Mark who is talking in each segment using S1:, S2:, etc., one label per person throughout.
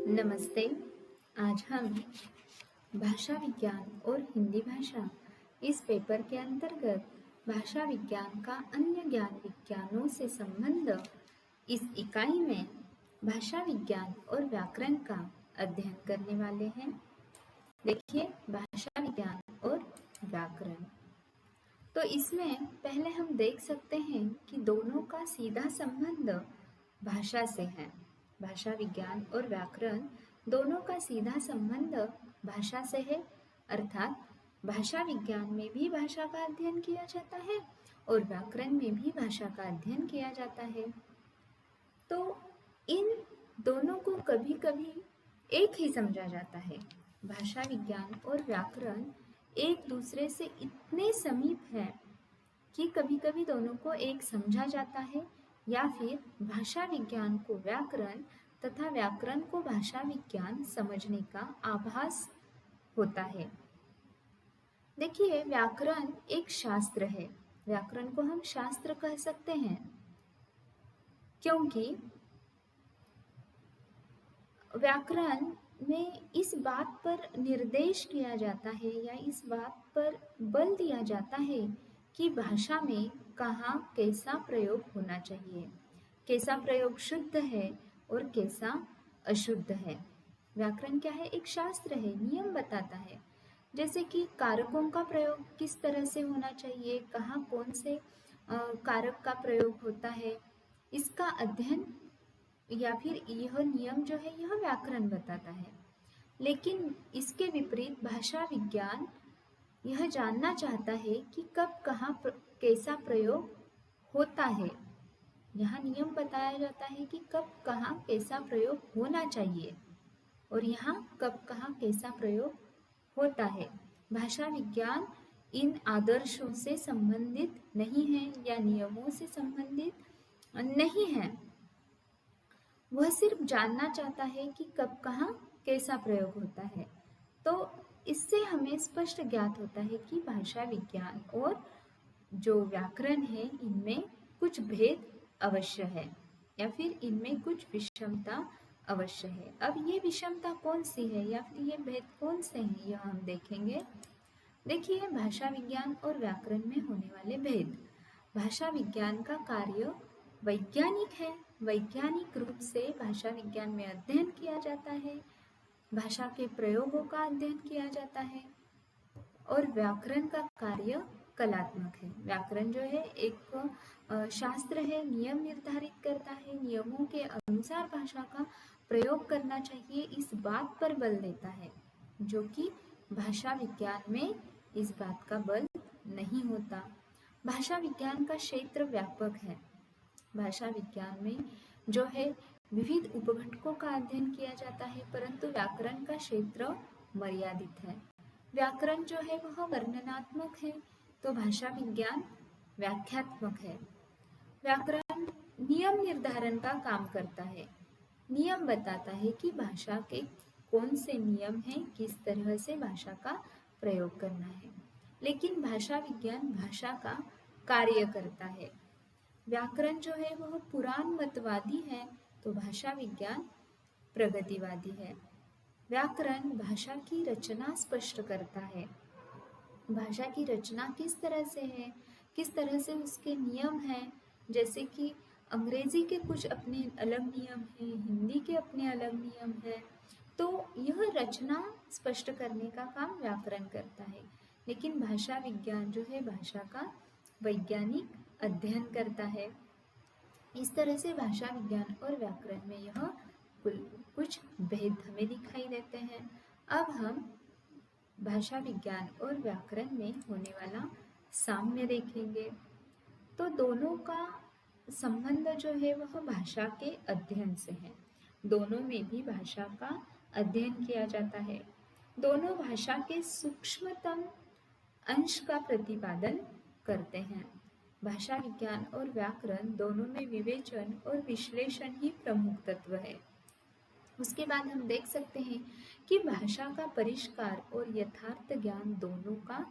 S1: नमस्ते। आज हम भाषा विज्ञान और हिंदी भाषा इस पेपर के अंतर्गत भाषा विज्ञान का अन्य ज्ञान विज्ञानों से संबंध इस इकाई में भाषा विज्ञान और व्याकरण का अध्ययन करने वाले हैं। देखिए, भाषा विज्ञान और व्याकरण। तो इसमें पहले हम देख सकते हैं कि दोनों का सीधा संबंध भाषा से है। भाषा विज्ञान और व्याकरण दोनों का सीधा संबंध भाषा से है, अर्थात भाषा विज्ञान में भी भाषा का अध्ययन किया जाता है और व्याकरण में भी भाषा का अध्ययन किया जाता है। तो इन दोनों को कभी कभी एक ही समझा जाता है। भाषा विज्ञान और व्याकरण एक दूसरे से इतने समीप हैं कि कभी कभी दोनों को एक समझा जाता है या फिर भाषा विज्ञान को व्याकरण तथा व्याकरण को भाषा विज्ञान समझने का आभास होता है। देखिए, व्याकरण एक शास्त्र है। व्याकरण को हम शास्त्र कह सकते हैं क्योंकि व्याकरण में इस बात पर निर्देश किया जाता है या इस बात पर बल दिया जाता है कि भाषा में कहाँ कैसा प्रयोग होना चाहिए, कैसा प्रयोग शुद्ध है और कैसा अशुद्ध है। व्याकरण क्या है? एक शास्त्र है, नियम बताता है। जैसे कि कारकों का प्रयोग किस तरह से होना चाहिए, कहाँ कौन से कारक का प्रयोग होता है, इसका अध्ययन या फिर यह नियम जो है यह व्याकरण बताता है। लेकिन इसके विपरीत भाषा विज्ञान यह जानना चाहता है कि कब कहाँ कैसा प्रयोग होता है। यहाँ नियम बताया जाता है कि कब कहाँ कैसा प्रयोग होना चाहिए और यहाँ कब कहाँ कैसा प्रयोग होता है। भाषा विज्ञान इन आदर्शों से संबंधित नहीं है या नियमों से संबंधित नहीं है। वह सिर्फ जानना चाहता है कि कब कहाँ कैसा प्रयोग होता है। तो इससे हमें स्पष्ट ज्ञात होता है कि भाषा विज्ञान और जो व्याकरण है इनमें कुछ भेद अवश्य है या फिर इनमें कुछ विषमता अवश्य है। अब ये विषमता कौन सी है या फिर ये भेद कौन से हैं, यह हम देखेंगे। देखिए, भाषा विज्ञान और व्याकरण में होने वाले भेद। भाषा विज्ञान का कार्य वैज्ञानिक है। वैज्ञानिक रूप से भाषा विज्ञान में अध्ययन किया जाता है, भाषा के प्रयोगों का अध्ययन किया जाता है। और व्याकरण का कार्य कलात्मक है। व्याकरण जो है एक शास्त्र है, नियम निर्धारित करता है, नियमों के अनुसार भाषा का प्रयोग करना चाहिए, इस बात पर बल देता है, जो कि भाषा विज्ञान में इस बात का बल नहीं होता। भाषा विज्ञान का क्षेत्र व्यापक है। भाषा विज्ञान में जो है विविध उपघटकों का अध्ययन किया जाता है, परंतु व्याकरण का क्षेत्र मर्यादित है। व्याकरण जो है वह वर्णनात्मक है, तो भाषा विज्ञान व्याख्यात्मक है। व्याकरण नियम निर्धारण का काम करता है, नियम बताता है कि भाषा के कौन से नियम हैं, किस तरह से भाषा का प्रयोग करना है। लेकिन भाषा विज्ञान भाषा का कार्य करता है। व्याकरण जो है वह पुराणमतवादी है, तो भाषा विज्ञान प्रगतिवादी है। व्याकरण भाषा की रचना स्पष्ट करता है। भाषा की रचना किस तरह से है, किस तरह से उसके नियम हैं, जैसे कि अंग्रेजी के कुछ अपने अलग नियम हैं, हिंदी के अपने अलग नियम हैं। तो यह रचना स्पष्ट करने का काम व्याकरण करता है। लेकिन भाषा विज्ञान जो है भाषा का वैज्ञानिक अध्ययन करता है। इस तरह से भाषा विज्ञान और व्याकरण में यह कुछ भेद हमें दिखाई देते हैं। अब हम भाषा विज्ञान और व्याकरण में होने वाला साम्य देखेंगे। तो दोनों का संबंध जो है वह भाषा के अध्ययन से है। दोनों में भी भाषा का अध्ययन किया जाता है। दोनों भाषा के सूक्ष्मतम अंश का प्रतिपादन करते हैं। भाषा विज्ञान और व्याकरण दोनों में विवेचन और विश्लेषण ही प्रमुख तत्व है। उसके बाद हम देख सकते हैं कि भाषा का परिष्कार और यथार्थ ज्ञान दोनों का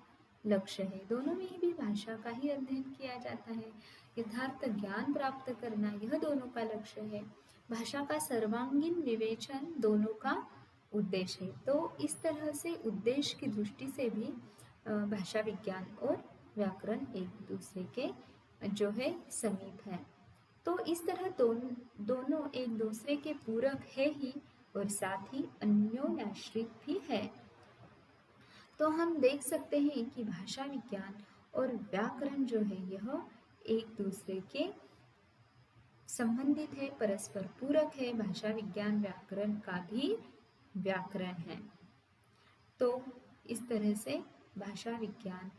S1: लक्ष्य है। दोनों में भी भाषा का ही अध्ययन किया जाता है। यथार्थ ज्ञान प्राप्त करना यह दोनों का लक्ष्य है। भाषा का सर्वांगीण विवेचन दोनों का उद्देश्य है। तो इस तरह से उद्देश्य की दृष्टि से भी भाषा विज्ञान और व्याकरण एक दूसरे के जो है समीप है। तो इस तरह दोनों एक दूसरे के पूरक है ही और साथ ही अन्योन्याश्रित भी है। तो हम देख सकते हैं कि भाषा विज्ञान और व्याकरण जो है यह एक दूसरे के संबंधित है, परस्पर पूरक है। भाषा विज्ञान व्याकरण का भी व्याकरण है। तो इस तरह से भाषा विज्ञान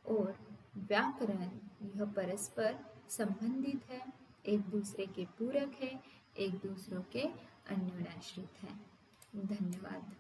S1: और व्याकरण यह परस्पर संबंधित है, एक दूसरे के पूरक है, एक दूसरों के अन्योन्याश्रित है। धन्यवाद।